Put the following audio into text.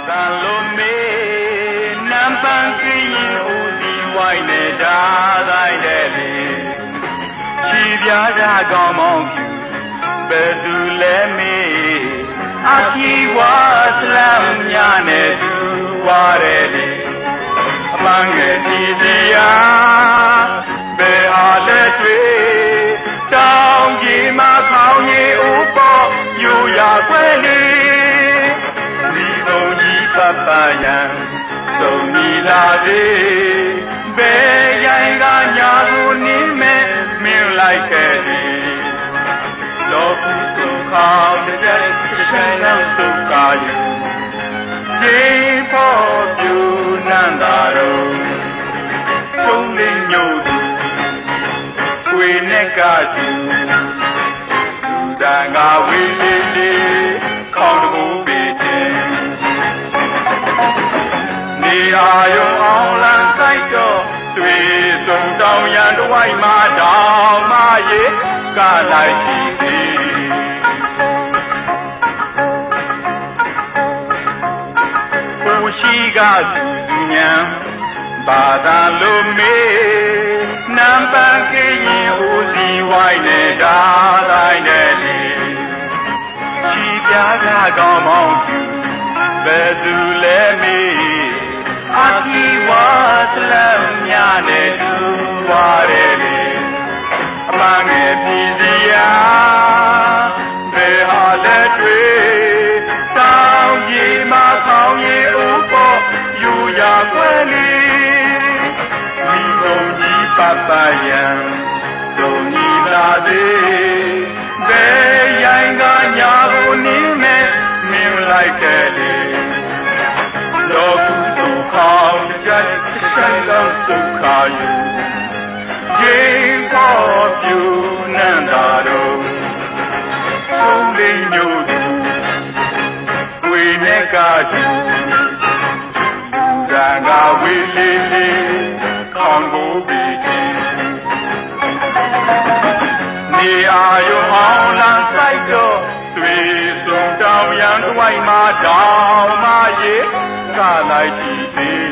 သာလိုမေနံပန်းကရင်ဦးစီဝိုင်းနေကြတိုင်းတဲ့လေချီပြားကြကောင်းမောင်းဖြူဘယ်သူလဲမေအချီဝါစလမ်ညာနဲ့သူဝါတဲ့လေအမှန်ငယ်ဒီတရားဘယ်အားလဲတွေ့တောင်းကြီးမခေါင်းကြီးဥပေါ်ယူရခွဲလေဒီဘုံကြီးပပယံသုံးနီလာသေးဘယ်ရိုင်းကညာကိုနေမဲ့မင်းလိုက်ခဲ့သည်လောကုသုခေါင်းတဲ့ချမ်းသာသုကာယဒီဖို့ပြုနန္တာတော်သုံးလေးညို့သူဝေနဲ့ကသူတန်ခါဝေလေးလေးခေါင်းတကူပေးခြင်းနေအာယုံအောင်လန်းဆိုင်တော့တွေ့ဆုံတောင်ရန်တဝိုက်မှာတောင်မရေကလိုက်ရှိသည်ကိုရှိကသူညံဘာသာလိုမေနံပန်းကရင်ဦးစီဝိုင်းနေတာတိုင်းနဲ့လေချီပြားကကောင်းမောင်းဖြူဘယ်သူလဲမေအချီဝါစလမ်ညာနဲ့သူဝါတဲ့လေအမှန်ငယ်ပြည်စရာဘယ်ဟာလဲတွေ့တောင်းကြီးမခေါင်းကြီးဥပေါ်ယူရခွဲလေဒီဘုံကြီးပပယံဒုံကြီးလာသေးဘယ်ရိုင်းကညာကိုနေမဲ့မင်းလိုက်တဲ့လေလောကုသုခေါင်းတဲ့ချမ်းသာသုခာယရေပေါ်ပြုနန္တာတော်သုံးလေးညို့သူဝေနဲ့ကသူတန်ခါဝေလေးလေးခေါင်းကိုပြီးခြင်းနေအာယုံအောင်လန်းဆိုင်တော့တွေ့ဆုံတောင်ရန်တဝိုက်မှာတောင်မရေကလိုက်ရှိသည်